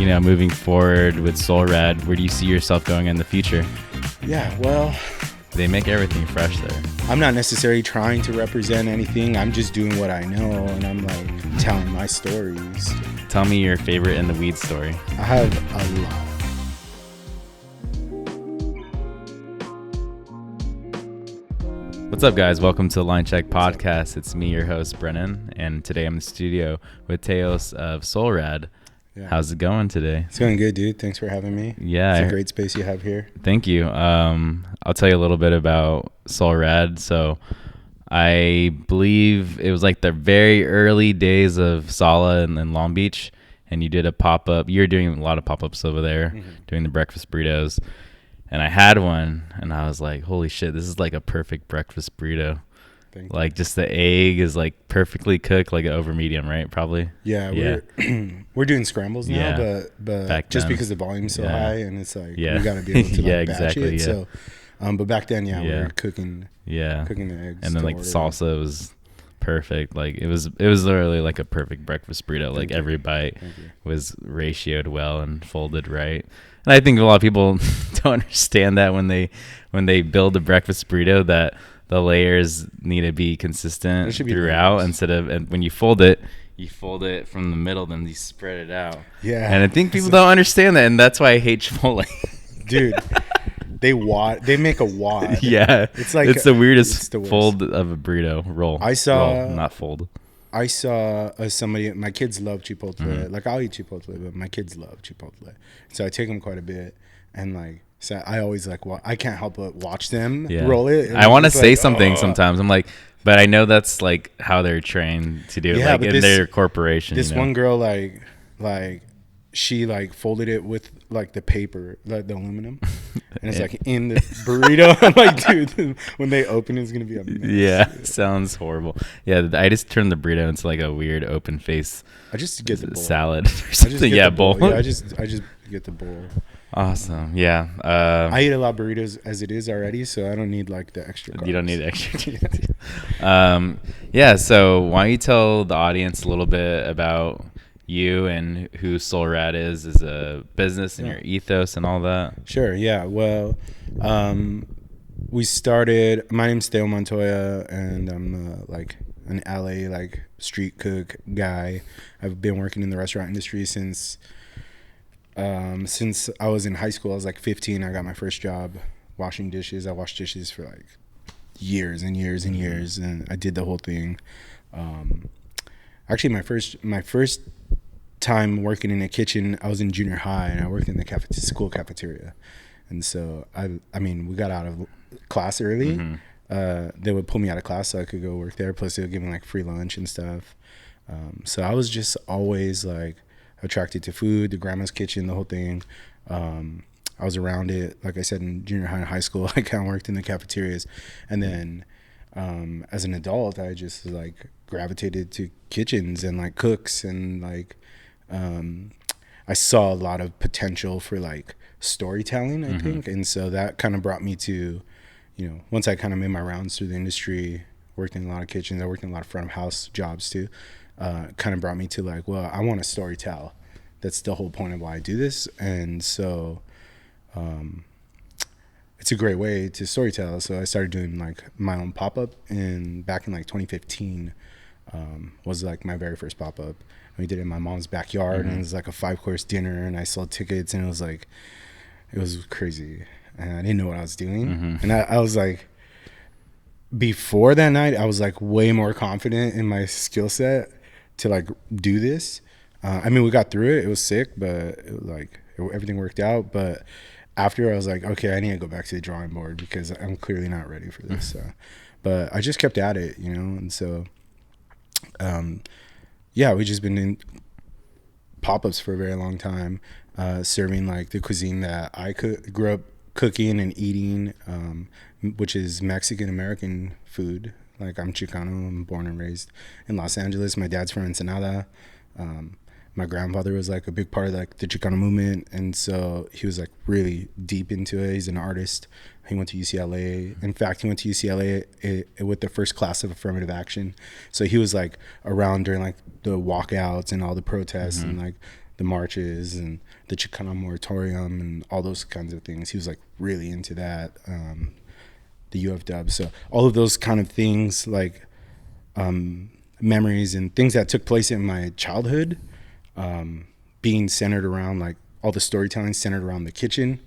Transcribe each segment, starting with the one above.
moving forward with Solrad, where do you see yourself going in the future? Yeah, well, They make everything fresh there. I'm not necessarily trying to represent anything. I'm just doing what I know, and I'm like telling my stories. Tell me your favorite in the weed story. I have a lot. What's up, guys? Welcome to the Linecheck podcast. It's me, your host, Brennan, and today I'm in the studio with Teo of Solrad. Yeah. How's it going today? It's going good, dude. Thanks for having me. Yeah. It's a great space you have here. Thank you. I'll tell you a little bit about Solrad. So I believe it was like the very early days of Sala in Long Beach, and you did a pop-up. You're doing a lot of pop-ups over there, doing the breakfast burritos. And I had one, and I was like, holy shit, this is like a perfect breakfast burrito. Like, just the egg is like perfectly cooked, like over medium, right? Probably. Yeah. We're doing scrambles now, but back just then, because the volume's so high, and it's like we got to be able to like batch it. Yeah. So, but back then, we were cooking the eggs. And then like the salsa was perfect. Like it was literally like a perfect breakfast burrito. Like every bite was ratioed well and folded right. And I think a lot of people don't understand that when they build a breakfast burrito, that the layers need to be consistent throughout, instead of, and when you fold it from the middle, then you spread it out. Yeah. And I think people don't understand that, and that's why I hate Chipotle. Dude, they make a wad. Yeah. It's the weirdest fold of a burrito roll. Not fold. I saw somebody, my kids love Chipotle. Like, I'll eat Chipotle, but my kids love Chipotle. So I take them quite a bit, and like, so I always like, I can't help but watch them roll it. I want to say something sometimes. I'm like, but I know that's like how they're trained to do it, like in their corporation. This one girl, like she like folded it with like the paper, like the aluminum, and it's like in the burrito. I'm like, dude, when they open it's gonna be a mess. Yeah, sounds horrible. Yeah, I just turned the burrito into like a weird open face. I just get the bowl. Salad or something. Bowl. Yeah, I just get the bowl. Awesome. Yeah. I eat a lot of burritos as it is already, so I don't need like the extra carbs. You don't need extra. Yeah. So why don't you tell the audience a little bit about you and who Solrad is as a business and your ethos and all that? Sure. Yeah. Well, we started. My name's Teo Montoya, and I'm like an LA like street cook guy. I've been working in the restaurant industry since I was in high school. I was like 15. I got my first job washing dishes. I washed dishes for like years and years and years, and I did the whole thing. Actually, my first time working in a kitchen, I was in junior high, and I worked in the school cafeteria. And so I mean, we got out of class early. They would pull me out of class so I could go work there. Plus, they would give me like free lunch and stuff. So I was just always like attracted to food, the grandma's kitchen, the whole thing. I was around it, like I said, in junior high and high school. I kind of worked in the cafeterias, and then as an adult, I just like gravitated to kitchens and like cooks, and like I saw a lot of potential for like storytelling, I think, and so that kind of brought me to, once I kind of made my rounds through the industry, worked in a lot of kitchens, I worked in a lot of front of house jobs too. Kind of brought me to like, well, I want to story tell. That's the whole point of why I do this. And so it's a great way to story tell. So I started doing like my own pop-up, and back in like 2015 was like my very first pop-up. We did it in my mom's backyard, and it was like a 5-course dinner, and I sold tickets, and it was crazy. And I didn't know what I was doing. And I was like, before that night, I was like way more confident in my skill set to like do this. I mean, we got through it. It was sick, but everything worked out. But after, I was like, okay, I need to go back to the drawing board because I'm clearly not ready for this. But I just kept at it, and so, we just been in pop-ups for a very long time, serving like the cuisine that I grew up cooking and eating, which is Mexican American food. Like, I'm Chicano. I'm born and raised in Los Angeles. My dad's from Ensenada. My grandfather was like a big part of like the Chicano movement, and so he was like really deep into it. He's an artist. He went to UCLA. In fact, he went to UCLA with the first class of affirmative action. So he was like around during like the walkouts and all the protests and like the marches and the Chicano moratorium and all those kinds of things. He was like really into that. The UFW. So all of those kind of things, like memories and things that took place in my childhood, being centered around like all the storytelling centered around the kitchen,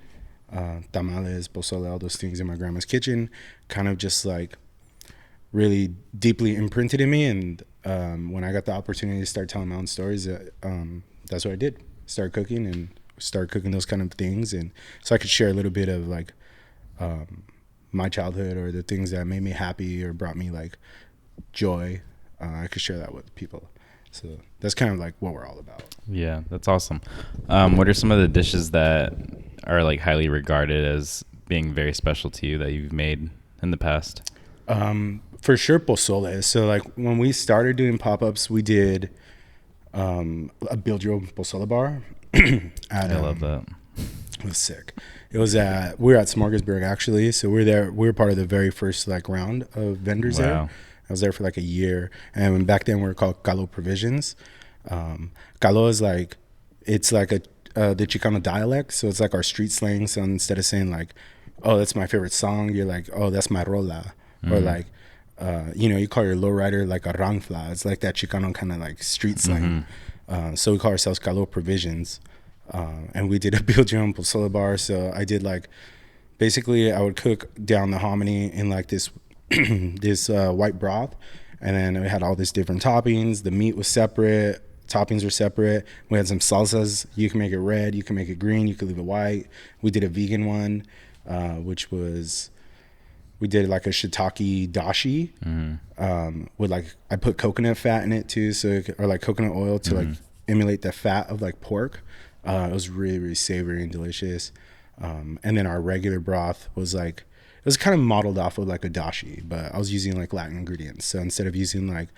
tamales, pozole, all those things in my grandma's kitchen, kind of just like really deeply imprinted in me. And when I got the opportunity to start telling my own stories, that's what I did. Start cooking and start cooking those kind of things, and so I could share a little bit of like my childhood or the things that made me happy or brought me like joy. I could share that with people. So that's kind of like what we're all about. Yeah, that's awesome. What are some of the dishes that are like highly regarded as being very special to you that you've made in the past? For sure, pozole. So like when we started doing pop-ups, we did a build your own pozole bar. I love that. It was sick. It was we were at Smorgasburg actually. So we were part of the very first like round of vendors there. I was there for like a year, and back then we were called Calo Provisions. Calo is like, it's like the Chicano dialect, so it's like our street slang. So instead of saying like, oh, that's my favorite song, you're like, oh, that's my rola. Or like, you call your lowrider like a ranfla. It's like that Chicano kind of like street slang. So we call ourselves Calo Provisions. And we did a build your own pozole bar. So I did like, basically I would cook down the hominy in like this this white broth, and then we had all these different toppings. The meat was separate, toppings were separate. We had some salsas. You can make it red, you can make it green, you can leave it white. We did a vegan one, which was, we did like a shiitake dashi, with like, I put coconut fat in it too, or like coconut oil to like emulate the fat of like pork. It was really, really savory and delicious. And then our regular broth was like, it was kind of modeled off of like a dashi, but I was using like Latin ingredients. So instead of using like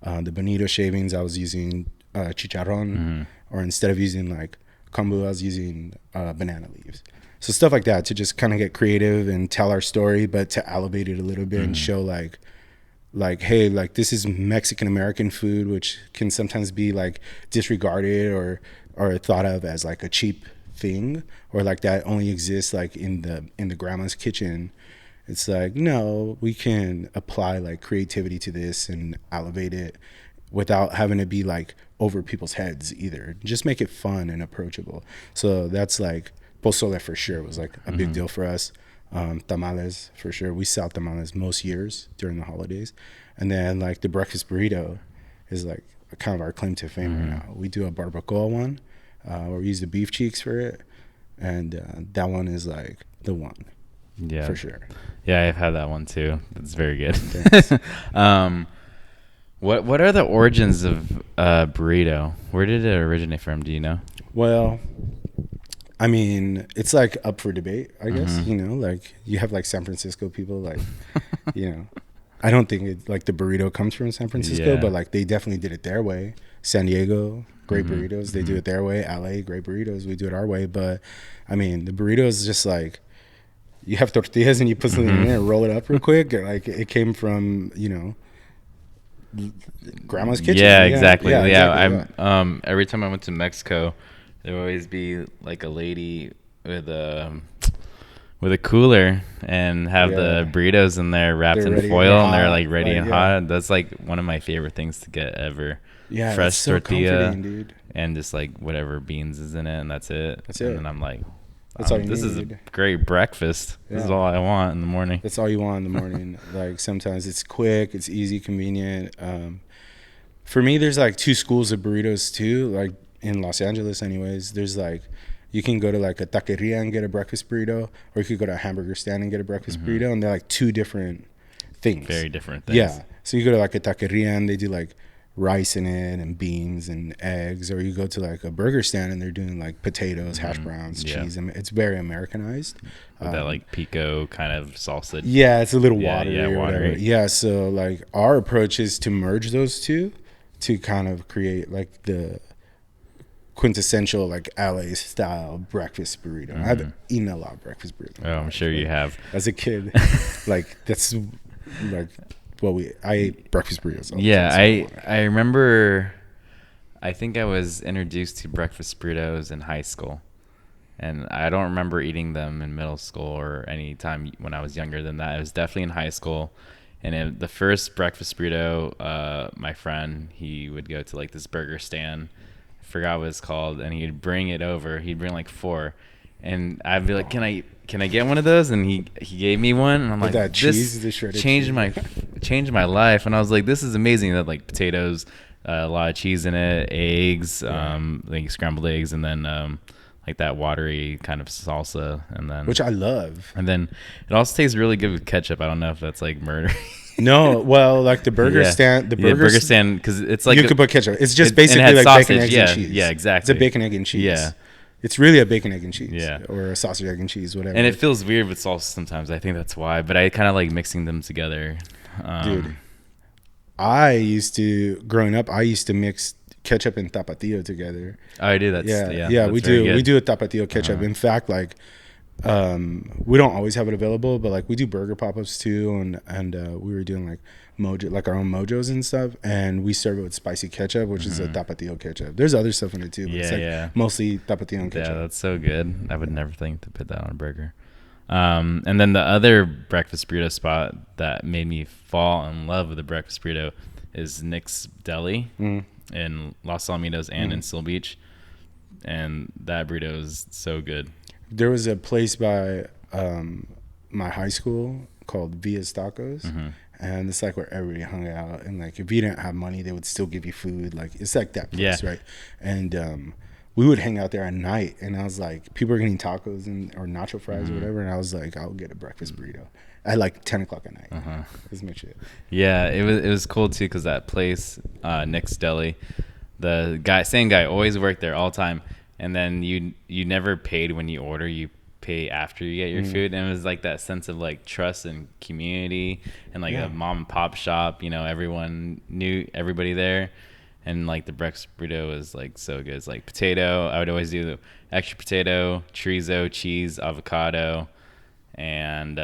the bonito shavings, I was using chicharron, or instead of using like kombu, I was using banana leaves. So stuff like that to just kind of get creative and tell our story, but to elevate it a little bit and show like, hey, like this is Mexican American food, which can sometimes be like disregarded or thought of as like a cheap thing, or like that only exists like in the grandma's kitchen. It's like, no, we can apply like creativity to this and elevate it without having to be like over people's heads either. Just make it fun and approachable. So that's like pozole for sure was like a big deal for us. Tamales for sure. We sell tamales most years during the holidays. And then like the breakfast burrito is like kind of our claim to fame right now. We do a barbacoa one where we use the beef cheeks for it. And that one is like the one. Yeah, for sure. Yeah, I've had that one too. It's very good. What are the origins of burrito? Where did it originate from? Do you know? Well, I mean, it's like up for debate, I guess. Like you have like San Francisco people, like, I don't think it, like the burrito comes from San Francisco, but like they definitely did it their way. San Diego, great burritos, they do it their way. LA, great burritos, we do it our way. But I mean, the burrito is just like, you have tortillas and you put something in there and roll it up real quick. Like it came from, grandma's kitchen. Yeah, exactly. Yeah. I'm every time I went to Mexico, there would always be like a lady with a cooler and have the burritos in there wrapped in foil, and they're like ready and hot. That's like one of my favorite things to get ever. Yeah, fresh so tortilla, dude. And just like whatever beans is in it, and that's it. And then I'm like, this is a great breakfast. This is all I want in the morning. That's all you want in the morning. Like sometimes it's quick, it's easy, convenient. For me, there's like two schools of burritos too. Like in Los Angeles, anyways, there's like, you can go to like a taqueria and get a breakfast burrito, or you could go to a hamburger stand and get a breakfast burrito, and they're like two different things. Very different things. Yeah. So you go to like a taqueria and they do like rice in it and beans and eggs, or you go to like a burger stand and they're doing like potatoes, hash browns, cheese, and it's very Americanized. With that like pico kind of salsa. Yeah, it's a little watery. Yeah, watery. Yeah, so like our approach is to merge those two to kind of create like the quintessential like LA style breakfast burrito. I've eaten a lot of breakfast burritos. Oh, I'm sure you have. As a kid, like that's like I ate breakfast burritos. I remember I think I was introduced to breakfast burritos in high school. And I don't remember eating them in middle school or any time when I was younger than that. It was definitely in high school. And the first breakfast burrito, my friend, he would go to like this burger stand. I forgot what it's called. And he'd bring it over. He'd bring like 4. And I'd be like, can I get one of those? And he gave me one. And I'm like, that this changed my life. And I was like, this is amazing. That like potatoes, a lot of cheese in it, eggs, like scrambled eggs, and then like that watery kind of salsa, and then which I love. And then it also tastes really good with ketchup. I don't know if that's like murder. No, well, like the burger stand, burger stand, because it's like you could put ketchup. It's just basically like sausage, bacon, eggs, and cheese. Yeah, exactly. It's a bacon, egg, and cheese. Yeah, it's really a bacon, egg, and cheese. Yeah, or a sausage, egg, and cheese, whatever. And it feels weird with salsa sometimes. I think that's why. But I kind of like mixing them together. Dude, growing up, I used to mix ketchup and tapatio together. Oh, I do. That's we do a tapatio ketchup. In fact, like we don't always have it available, but like we do burger pop-ups too, and we were doing like our own mojos and stuff, and we serve it with spicy ketchup, which is a tapatio ketchup. There's other stuff in it too, but it's like mostly tapatio and ketchup. Yeah, that's so good. I would never think to put that on a burger. And then the other breakfast burrito spot that made me fall in love with the breakfast burrito is Nick's Deli in Los Alamitos and in Seal Beach, and that burrito is so good. There was a place by my high school called Via's Tacos, and it's like where everybody hung out, and like if you didn't have money, they would still give you food. Like it's like that place, right? And we would hang out there at night, and I was like, people are getting tacos or nacho fries or whatever, and I was like, I'll get a breakfast burrito at like 10 o'clock at night. That's my shit. Yeah, it was cool too, because that place, Nick's Deli, the same guy always worked there all the time, and then you never paid when you order, you pay after you get your food, and it was like that sense of like trust and community, and like a mom and pop shop, everyone knew everybody there. And like the breakfast burrito was like so good. It's like potato. I would always do the extra potato, chorizo, cheese, avocado, and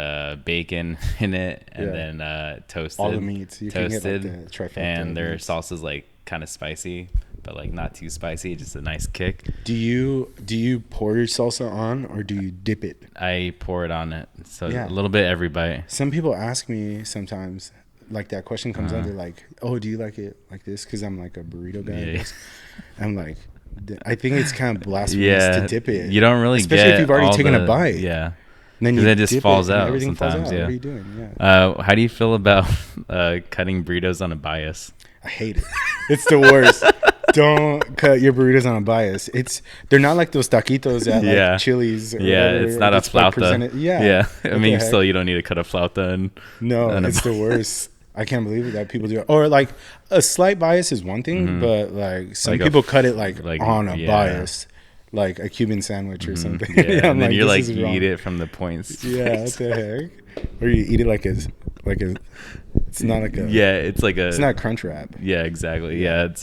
bacon in it, and then toasted. All the meats. You toasted, can get like the trifecta. And their salsa's like kind of spicy, but like not too spicy, just a nice kick. Do you pour your salsa on, or do you dip it? I pour it on it, so a little bit every bite. Some people ask me sometimes, like that question comes up, they're like, oh, do you like it like this? Because I'm like a burrito guy. I'm like, I think it's kind of blasphemous to dip it. You don't really especially if you've already taken a bite. Yeah. And then it just falls out everything sometimes. Falls out. Yeah. What are you doing? Yeah. How do you feel about cutting burritos on a bias? I hate it. It's the worst. Don't cut your burritos on a bias. They're not like those taquitos at like Chili's. It's not a flauta. Yeah. I mean, still, you don't need to cut a flauta. It's the worst. I can't believe it that people do it. Or like a slight bias is one thing, but like some people cut it like on a bias, like a Cuban sandwich or something. Yeah, and then you're like, you eat it from the points. Yeah, what the heck? Or you eat it like a. It's not like a. Yeah, it's like a. It's not crunch wrap. Yeah, exactly. Yeah, it's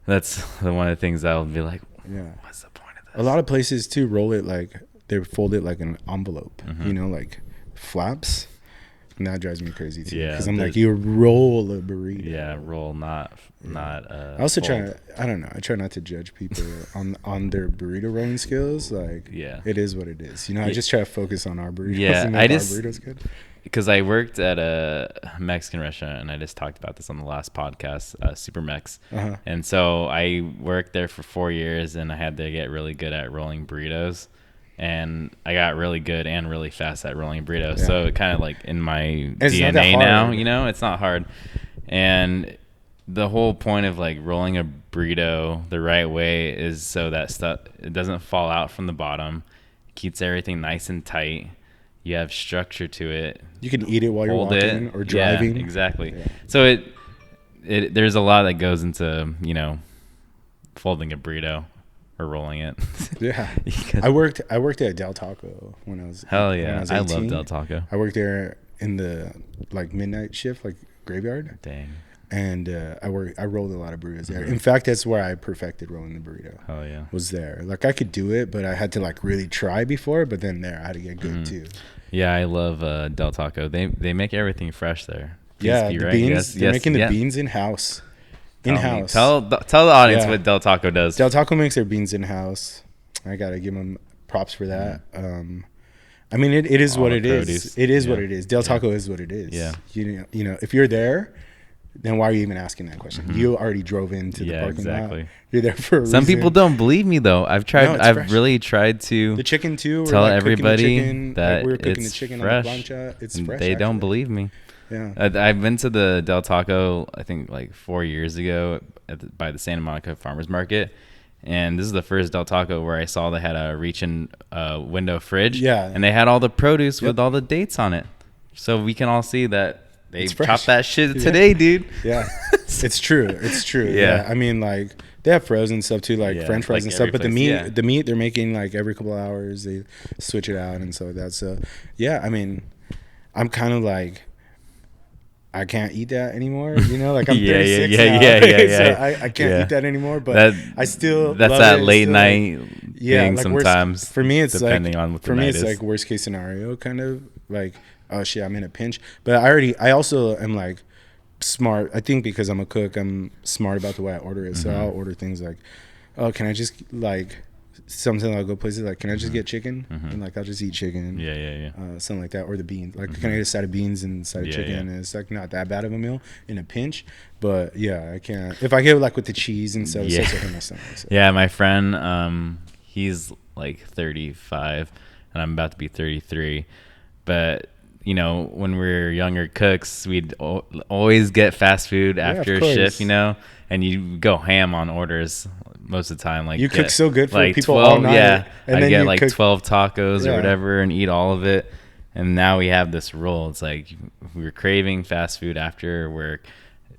that's one of the things I'll be like. Yeah. What's the point of this? A lot of places too roll it like they fold it like an envelope. Like flaps. And that drives me crazy too. Yeah, because I'm like, you roll a burrito. Yeah, roll, not. I also try. I don't know. I try not to judge people on their burrito rolling skills. Like, it is what it is. I just try to focus on our burritos. Yeah, and make our burritos good. Because I worked at a Mexican restaurant, and I just talked about this on the last podcast, Super Mex. And so I worked there for 4 years, and I had to get really good at rolling burritos. And I got really good and really fast at rolling burritos. So it kind of like in my DNA now, it's not hard. And the whole point of like rolling a burrito the right way is so that stuff, it doesn't fall out from the bottom, keeps everything nice and tight. You have structure to it. You can eat it while you're walking or driving. Yeah, exactly. Yeah. So there's a lot that goes into, folding a burrito. Or rolling it. Yeah. I worked at Del Taco when I was. Hell yeah. When I was 18. I love Del Taco. I worked there in the like midnight shift, like graveyard. Dang. And I rolled a lot of burritos there. In fact, that's where I perfected rolling the burrito. Oh yeah. Was there. Like I could do it, but I had to like really try before, but then there I had to get good too. Yeah, I love Del Taco. They make everything fresh there. The beans. They're making the beans in house. In-house. Tell the audience Yeah. what Del Taco does. Del Taco makes their beans in-house. I gotta give them props for that. I mean, it is All what the it is. produce. It is Yeah. what it is. Del Taco is what it is. Yeah. You know, if you're there, then why are you even asking that question? You already drove into the parking lot. You're there for a Some reason. people don't believe me though. No, it's fresh. Really tried to The chicken too. tell we're like everybody cooking the chicken, that like we were cooking the it's chicken fresh. on the plancha. It's and fresh. they don't actually. believe me. Yeah. I've been to the Del Taco, I think like 4 years ago by the Santa Monica Farmers Market. And this is the first Del Taco where I saw they had a reach-in window fridge. Yeah. And they had all the produce with all the dates on it. So we can all see that they It's fresh. chopped that shit today, dude. Yeah. It's true. It's true. Yeah. I mean, like they have frozen stuff too, like French fries like and stuff. every But place, the meat they're making like every couple of hours. They switch it out and so like that. So yeah, I mean, I'm kind of like, I can't eat that anymore. You know, like I'm 36 now. So I can't eat that anymore. But I still that's love that it. late Still, night thing like sometimes. for me, it's depending like on what the for me night it's is. like worst case scenario kind of like, oh shit, I'm in a pinch. But I also am like smart. I think because I'm a cook, I'm smart about the way I order it. So I'll order things like, oh, can I just like something, I'll go places like, can I just get chicken? And like I'll just eat chicken. Something like that, or the beans. Like, can I get a side of beans and a side of chicken? And it's like not that bad of a meal in a pinch. But yeah, I can't. If I get like with the cheese and stuff, it's also my stomach. So. Yeah, my friend, he's like 35, and I'm about to be 33. But you know, when we were younger cooks, we'd always get fast food after a shift, you know, and you go ham on orders most of the time. Like you cook so good for like people 12, all night. Yeah, and I then get you like cook 12 tacos or whatever and eat all of it. And now we have this rule. It's like if we're craving fast food after work,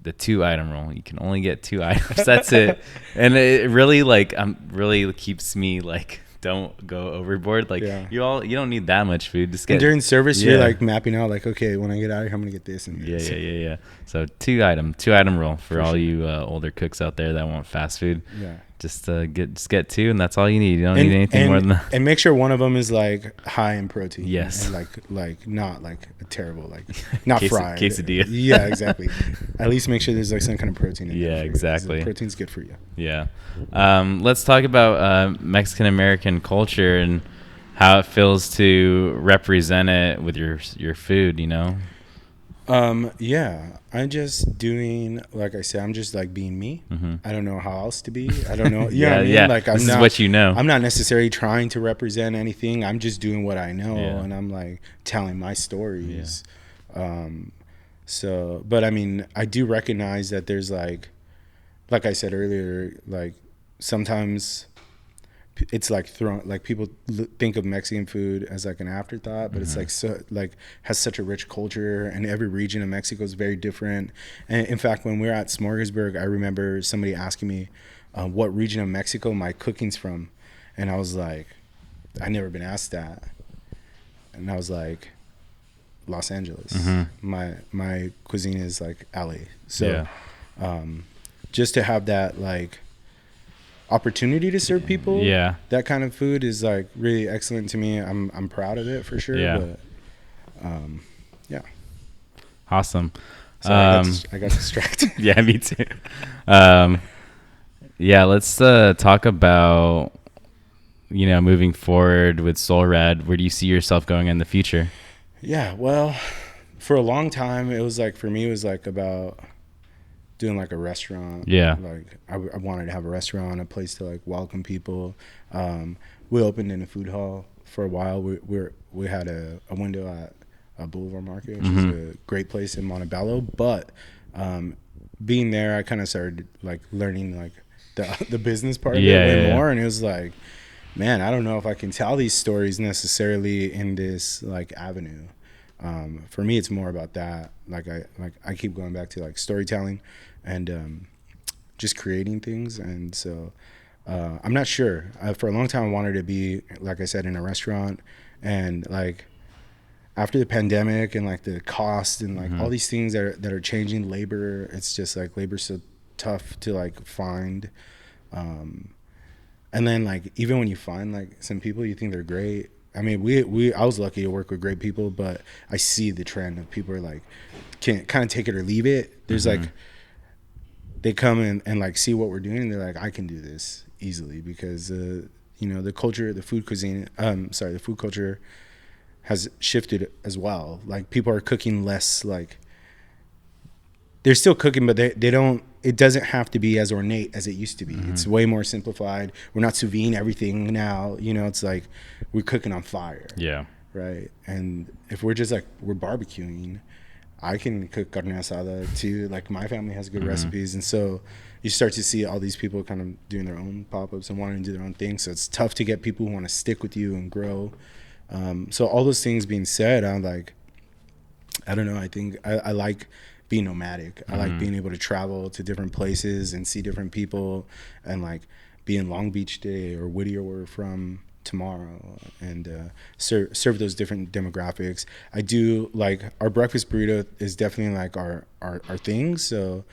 the 2-item rule. You can only get 2 items. That's it. And it really really keeps me like, don't go overboard. Like you don't need that much food. Just get, and during service, you're like mapping out like, okay, when I get out of here, I'm gonna get this and this. Yeah. So 2-item rule for all you older cooks out there that want fast food. Yeah. Just get 2, and that's all you need. You don't need anything more than that. And make sure one of them is like high in protein. Yes. And like not like a terrible, like not fried. Quesadilla. Yeah, exactly. At least make sure there's like some kind of protein in there. Yeah, exactly. Protein's good for you. Yeah. Let's talk about Mexican American culture and how it feels to represent it with your food, you know? Yeah, I'm just doing, like I said, I'm just like being me. I don't know how else to be. I don't know. You know what I mean? Like this is what you know. I'm not necessarily trying to represent anything. I'm just doing what I know, and I'm like telling my stories. So, but I mean, I do recognize that there's like I said earlier, like sometimes it's like thrown, like people think of Mexican food as like an afterthought, but it's like so like has such a rich culture, and every region of Mexico is very different. And in fact, when we were at Smorgasburg, I remember somebody asking me what region of Mexico my cooking's from, and I was like, I never been asked that, and I was like, Los Angeles. My cuisine is like LA. So just to have that like opportunity to serve people that kind of food is like really excellent to me. I'm proud of it for sure. But awesome. So I got distracted. Yeah, me too. Let's talk about, you know, moving forward with Solrad. Where do you see yourself going in the future? Yeah, well, for a long time it was like, for me it was like about doing like a restaurant. Like I wanted to have a restaurant, a place to like welcome people. We opened in a food hall for a while. We had a window at a Boulevard Market, which is a great place in Montebello. But being there, I kind of started like learning like the business part of it way more, and it was like, man, I don't know if I can tell these stories necessarily in this like avenue. For me, it's more about that. Like I keep going back to like storytelling and just creating things. And so I'm not sure. For a long time, I wanted to be, like I said, in a restaurant. And like after the pandemic and like the cost and like all these things that are changing, labor, it's just like labor's so tough to like find. And then like even when you find like some people you think they're great, I mean I was lucky to work with great people, but I see the trend of people are like can kind of take it or leave it. There's like they come and like see what we're doing, and they're like, I can do this easily, because you know, the culture, the food cuisine, the food culture has shifted as well. Like, people are cooking less, like, they're still cooking, but they don't, it doesn't have to be as ornate as it used to be. It's way more simplified. We're not sous vide everything now, you know. It's like we're cooking on fire. Yeah. Right. And if we're just like, we're barbecuing, I can cook carne asada too. Like, my family has good recipes. And so you start to see all these people kind of doing their own pop-ups and wanting to do their own thing. So it's tough to get people who want to stick with you and grow. So all those things being said, I'm like, I don't know. I think I like being nomadic. I like being able to travel to different places and see different people, and like be in Long Beach today or Whittier, where we're from, tomorrow, and serve those different demographics. I do like our breakfast burrito is definitely like our thing. So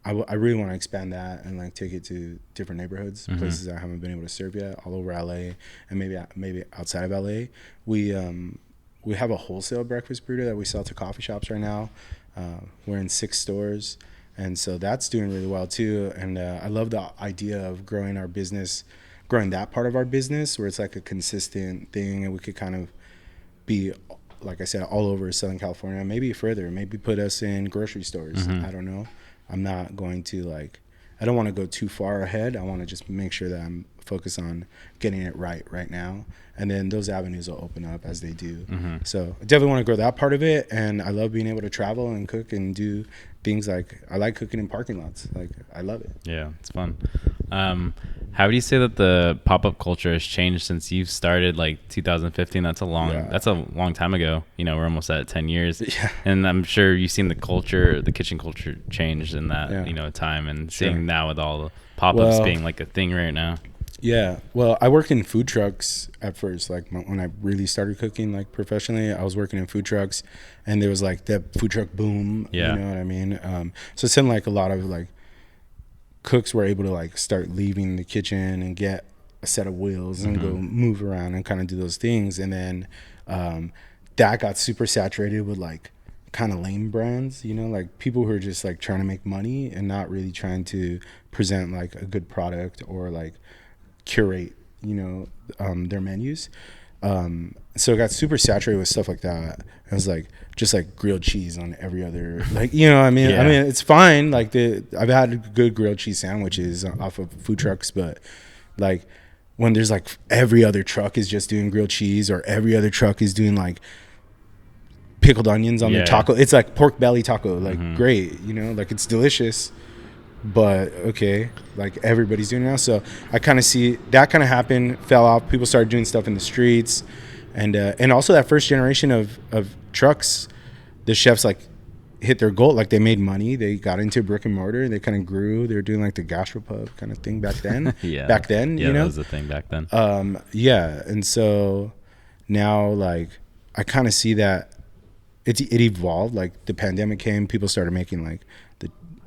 I really want to expand that and like take it to different neighborhoods, places I haven't been able to serve yet, all over LA, and maybe outside of LA. We have a wholesale breakfast burrito that we sell to coffee shops right now. We're in 6 stores, and so that's doing really well too. And I love the idea of growing that part of our business, where it's like a consistent thing, and we could kind of be, like I said, all over Southern California, maybe further, maybe put us in grocery stores. I don't know. I'm not going to I don't want to go too far ahead. I want to just make sure that I'm focused on getting it right now. And then those avenues will open up as they do. So I definitely want to grow that part of it. And I love being able to travel and cook and do things. Like, I like cooking in parking lots. Like, I love it. Yeah, it's fun. How would you say that the pop-up culture has changed since you started, like 2015? That's a long time ago. You know, we're almost at 10 years. Yeah. And I'm sure you've seen the kitchen culture change in that, you know, time, and seeing now with all the pop-ups being like a thing right now. Yeah. Well, I worked in food trucks at first. Like, when I really started cooking, like, professionally, I was working in food trucks, and there was like the food truck boom. Yeah. You know what I mean? So it's in like a lot of like cooks were able to like start leaving the kitchen and get a set of wheels and go move around and kind of do those things. And then that got super saturated with like kind of lame brands, you know, like people who are just like trying to make money and not really trying to present like a good product or like curate, you know, their menus. So it got super saturated with stuff like that. It was like just like grilled cheese on every other, like, you know, I mean, it's fine. Like, I've had good grilled cheese sandwiches off of food trucks, but like when there's like every other truck is just doing grilled cheese, or every other truck is doing like pickled onions on their taco. It's like pork belly taco, like great, you know, like it's delicious. But okay, like everybody's doing it now. So I kind of see that kind of happen, fell off. People started doing stuff in the streets, and also that first generation of trucks, the chefs like hit their goal, like they made money, they got into brick and mortar, they kind of grew. They were doing like the gastropub kind of thing back then. You know, that was the thing back then. And so now, like, I kind of see that it evolved. Like, the pandemic came, people started making like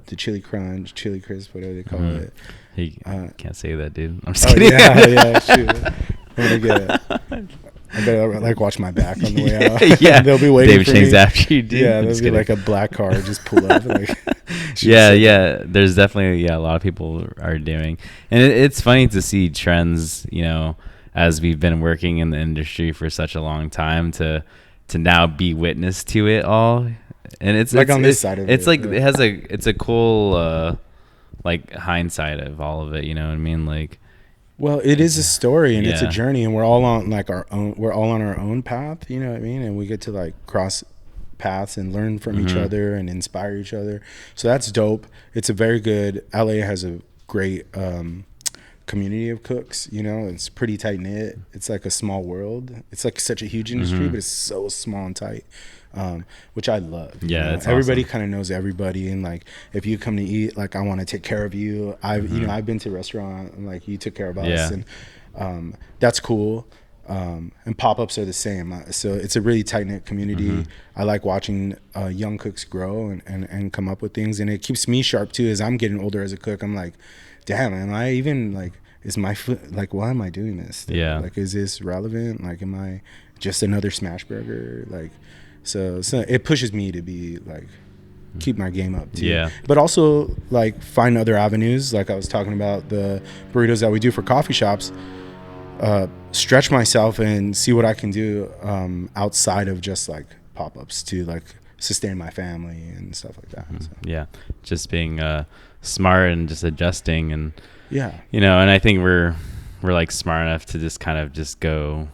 the chili crunch, chili crisp, whatever they call it. He can't say that, dude. I'm just kidding. Shoot. I'm gonna get it. I better like watch my back on the way out. They'll be waiting David for Chang's me. After you, dude. Yeah, there'll be like a black car just pull up. Like, There's definitely a lot of people are doing, and it's funny to see trends. You know, as we've been working in the industry for such a long time, to now be witness to it all. And it's like on this side of it. It's like it's a cool like hindsight of all of it. You know what I mean? Like, well, it is a story and it's a journey, and we're all on like our own path. You know what I mean? And we get to like cross paths and learn from each other and inspire each other. So that's dope. It's a very good. LA has a great community of cooks. You know, it's pretty tight knit. It's like a small world. It's like such a huge industry, but it's so small and tight. Which I love. Yeah, that's everybody awesome. kind of knows everybody, and like if you come to eat, like I want to take care of you. I've been to a restaurant and like you took care of us, and that's cool. And pop-ups are the same. So it's a really tight-knit community. I like watching young cooks grow and come up with things, and it keeps me sharp too. As I'm getting older as a cook, I'm like, damn, am I even like, is my food, like, why am I doing this? Like, is this relevant? Like, am I just another smash burger? Like, so it pushes me to be like keep my game up too. Yeah. But also like find other avenues. Like I was talking about the burritos that we do for coffee shops. Stretch myself and see what I can do outside of just like pop-ups to like sustain my family and stuff like that. So. Yeah, just being smart and just adjusting, and and I think we're like smart enough to just kind of just go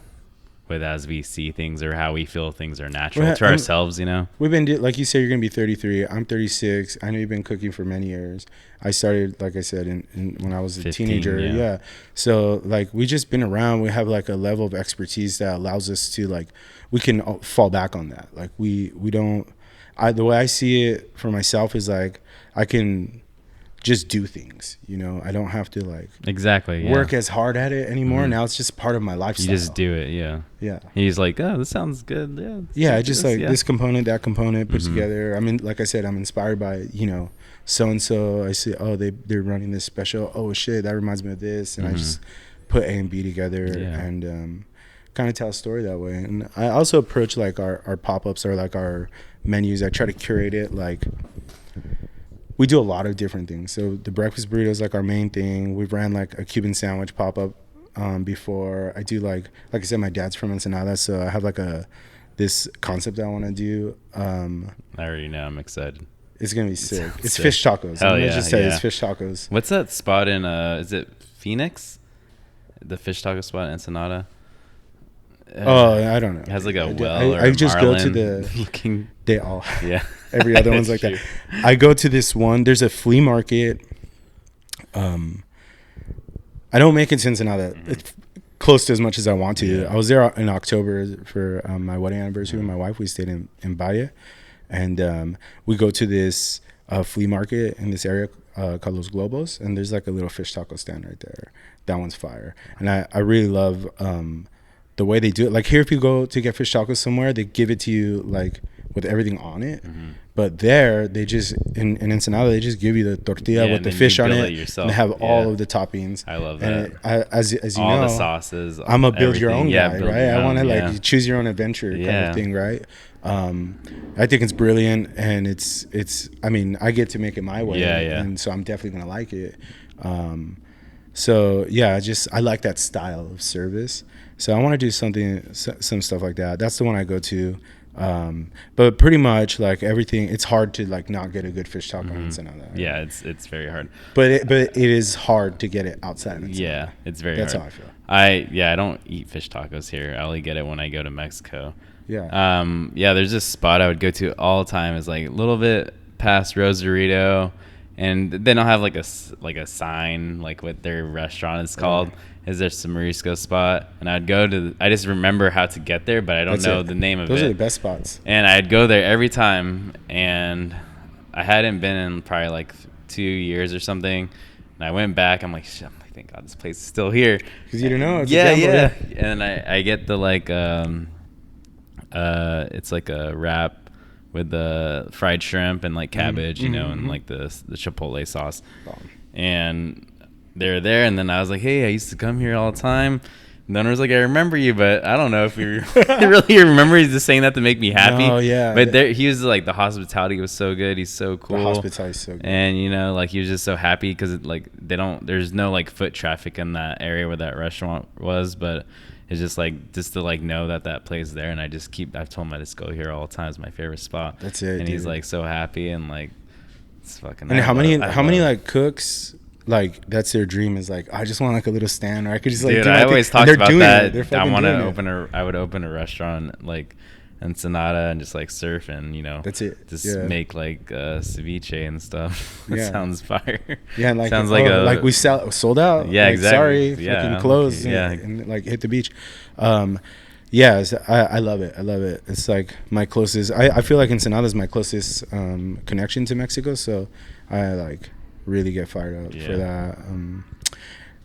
with as we see things or how we feel things are natural to ourselves. We've been like you said, you're gonna be 33. I'm 36. I know you've been cooking for many years. I started, like I said, in when I was a 15, teenager. yeah. So like we just been around. We have like a level of expertise that allows us to like we can fall back on that. Like we don't. The way I see it for myself is like I can just do things. I don't have to like work as hard at it anymore. Now it's just part of my lifestyle. You just do it. Yeah. He's like, oh, this sounds good. I just like this component, that component put together. I mean, like I said, I'm inspired by so and so. I see, oh, they're running this special. Oh shit, that reminds me of this, and I just put A and B together and kind of tell a story that way. And I also approach like our pop-ups or like our menus. I try to curate it like. We do a lot of different things. So the breakfast burrito is like our main thing. We've ran like a Cuban sandwich pop-up before. I do like I said, my dad's from Ensenada, so I have like this concept that I want to do. I already know. I'm excited. It's gonna be sick. It's sick. Fish tacos. Hell I'm yeah, gonna just say it's fish tacos. What's that spot in? Is it Phoenix? The fish taco spot in Ensenada. I don't know. It has like a well. I just go to the looking. They all. Yeah. Every other one's like that. I go to this one. There's a flea market. I don't make it to Ensenada. It's close to as much as I want to. Yeah. I was there in October for my wedding anniversary with my wife. We stayed in Valle, and we go to this flea market in this area called Los Globos, and there's like a little fish taco stand right there. That one's fire, and I really love the way they do it. Like here, if you go to get fish tacos somewhere, they give it to you like with everything on it. But there, they just in Ensenada, they just give you the tortilla with the fish on it. And they have all of the toppings. I love that. And as you all know, the sauces. I'm a build your own guy, right? I want to like choose your own adventure kind of thing, right? I think it's brilliant, and it's. I mean, I get to make it my way, and so I'm definitely gonna like it. So yeah, I like that style of service. So I want to do some stuff like that. That's the one I go to. But pretty much like everything, it's hard to like not get a good fish taco in Ensenada. Right? Yeah, it's very hard. But it is hard to get it outside of Ensenada. Yeah, it's very That's hard. That's how I feel. I don't eat fish tacos here. I only get it when I go to Mexico. Yeah. There's this spot I would go to all the time. It's like a little bit past Rosarito, and they don't have like a sign like what their restaurant is called. Is there some Marisco spot? And I'd go to. I just remember how to get there, but I don't know the name of it. Those are the best spots. And I'd go there every time, and I hadn't been in probably like 2 years or something. And I went back. I'm like, shit, thank God this place is still here. Because you don't know. It's yeah. And I get the like, it's like a wrap with the fried shrimp and like cabbage, and like the chipotle sauce. And they're there, and then I was like, hey, I used to come here all the time. And then I was like, I remember you, but I don't know if you really remember. He's just saying that to make me happy. Oh, yeah. But he was like, the hospitality was so good. He's so cool. The hospitality is so good. And, like, he was just so happy because, like, there's no, like, foot traffic in that area where that restaurant was. But it's just, like, just to, like, know that place is there. And I've told him I just go here all the time. It's my favorite spot. That's it, And dude. he's, like, so happy. And, like, it's fucking. And how many, like, cooks... Like that's their dream is like I just want like a little stand where I could just like I always talked about that. I want to I would open a restaurant like Ensenada and just like surf and that's it. Just make like ceviche and stuff. Yeah. Sounds fire. Yeah, and like sounds like we sold out. Yeah, like, exactly. Sorry, fucking closed. Yeah, and like hit the beach. Yeah, I love it. I love it. It's like my closest. I feel like Ensenada is my closest connection to Mexico. So I like. Really get fired up for that.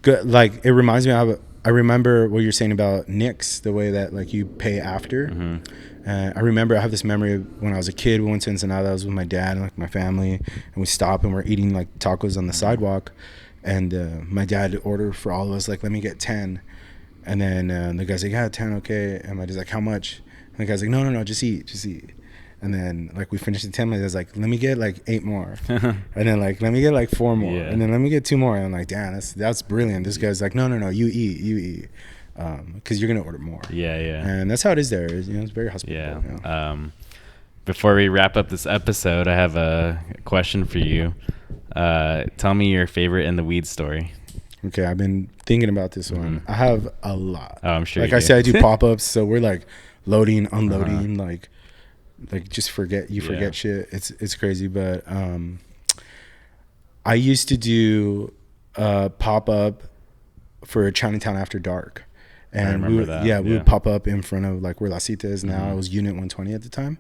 Good, like it reminds me of. I remember what you're saying about Nick's, the way that like you pay after. I remember I have this memory of when I was a kid. We went to Ensenada. I was with my dad and like my family, and we stopped and we're eating like tacos on the sidewalk. And my dad ordered for all of us like, let me get 10. And then the guy's like, yeah, 10, okay. And my dad's like, how much? And the guy's like, no, just eat. And then like we finished the 10 minutes. I was like, let me get like 8 more. And then like, let me get like 4 more. Yeah. And then let me get 2 more. And I'm like, damn, that's brilliant. This guy's like, no, you eat. Because you're gonna order more. Yeah. And that's how it is there. You know, it's very hospitable. Yeah. You know? Before we wrap up this episode, I have a question for you. Tell me your favorite in the weed story. Okay, I've been thinking about this one. I have a lot. Oh, I'm sure. Like I said, I do pop-ups, so we're like loading, unloading, like just forget shit. It's crazy, but I used to do pop-up for Chinatown After Dark. And I remember that. We would pop up in front of like where La Cita is now. It was Unit 120 at the time.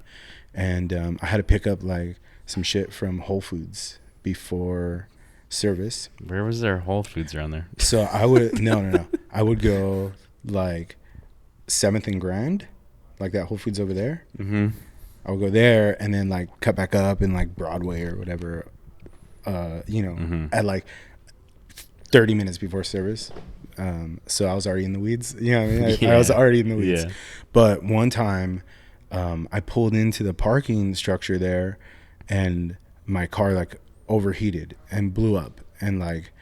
And I had to pick up like some shit from Whole Foods before service. Where was there Whole Foods around there? So I would no. I would go like 7th and Grand, like that Whole Foods over there. I would go there and then like cut back up in like Broadway or whatever, at like 30 minutes before service. So I was already in the weeds. You know what I mean? I was already in the weeds. Yeah. But one time I pulled into the parking structure there and my car like overheated and blew up. And like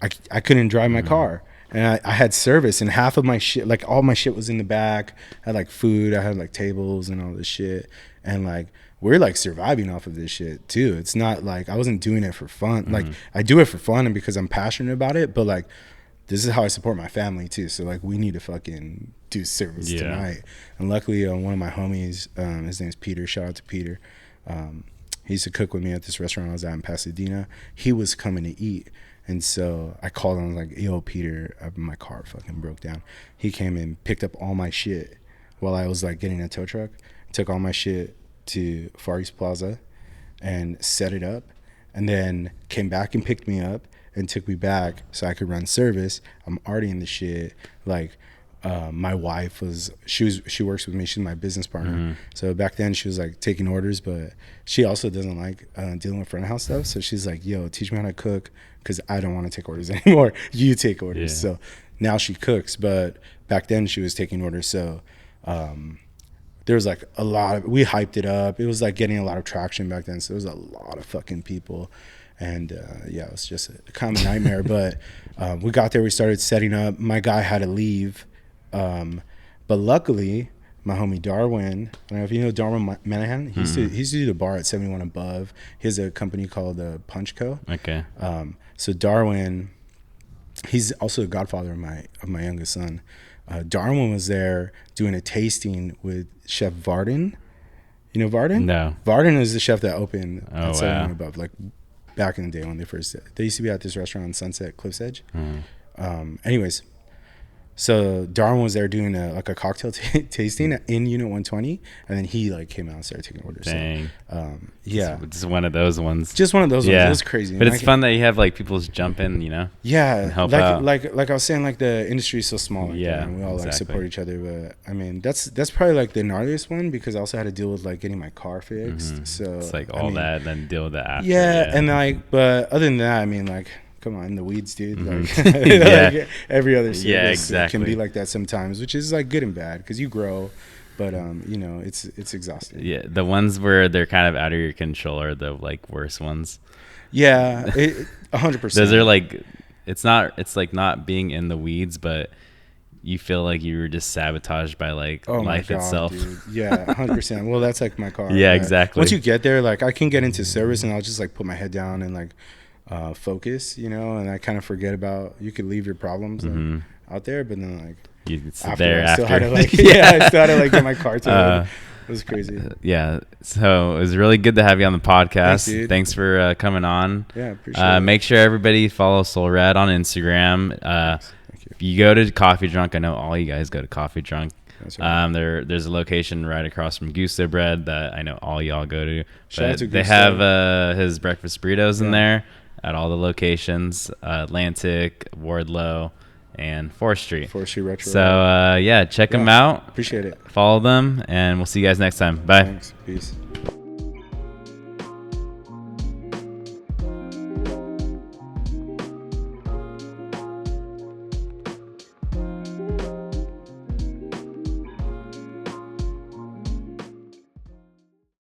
I couldn't drive my car. And I had service and half of my shit, like all my shit was in the back. I had like food. I had like tables and all this shit. And like we're like surviving off of this shit too. It's not like I wasn't doing it for fun. Like I do it for fun and because I'm passionate about it. But like this is how I support my family too. So like we need to fucking do service tonight. And luckily one of my homies, his name's Peter. Shout out to Peter. He used to cook with me at this restaurant I was at in Pasadena. He was coming to eat. And so I called him. I was like, yo, Peter, my car fucking broke down. He came in, picked up all my shit while I was like getting a tow truck, took all my shit to Far East Plaza and set it up, and then came back and picked me up and took me back so I could run service. I'm already in the shit. Like, my wife she works with me. She's my business partner. So back then she was like taking orders, but she also doesn't like dealing with front of house stuff. So she's like, yo, teach me how to cook because I don't want to take orders anymore. You take orders. Yeah. So now she cooks, but back then she was taking orders. So there was like we hyped it up. It was like getting a lot of traction back then. So there was a lot of fucking people. And it was just a kind of a nightmare. But we got there, we started setting up. My guy had to leave. But luckily, my homie Darwin, I don't know if you know Darwin Manahan, he used to do the bar at 71 Above. He has a company called Punch Co. Okay. So Darwin, he's also the godfather of my youngest son. Darwin was there doing a tasting with Chef Varden. You know Varden? No. Varden is the chef that opened at 71 Above, like back in the day when they used to be at this restaurant on Sunset Cliff's Edge. Anyways. So Darwin was there doing a cocktail tasting in Unit 120, and then he like came out and started taking orders. Dang. So, just one of those ones. Just one of those ones. It was crazy. But it's fun that you have like people just jump in, you know. Yeah, and help out. Like I was saying, like the industry is so small. Like and we all like support each other. But I mean, that's probably like the gnarliest one because I also had to deal with like getting my car fixed. So it's like that, and then deal with that after. Yeah, and like, but other than that, I mean, like. Come on, in the weeds, dude. Like, like every other service can be like that sometimes, which is like good and bad because you grow, but it's exhausting. Yeah, the ones where they're kind of out of your control are the like worst ones. Yeah, 100%. Those are like, it's like not being in the weeds, but you feel like you were just sabotaged by like life itself. Dude. Yeah, 100%. Well, that's like my car. Yeah, exactly. Once you get there, like I can get into service and I'll just like put my head down and like. Focus, and I kind of forget about. You could leave your problems out there, but then like you sit there I still after. had to like I still had to like get my car towed. It was crazy. Yeah, so it was really good to have you on the podcast. Thanks for coming on. Yeah, appreciate it. Make sure everybody follow Solrad on Instagram. Thank you. If you go to Coffee Drunk, I know all you guys go to Coffee Drunk. That's right. There's a location right across from Gusto Bread that I know all y'all go to. Shout out to they Gusto. have his breakfast burritos in there. At all the locations, Atlantic, Wardlow, and 4th Street. 4th Street Retro. So, check them out. Appreciate it. Follow them, and we'll see you guys next time. Bye. Thanks. Peace.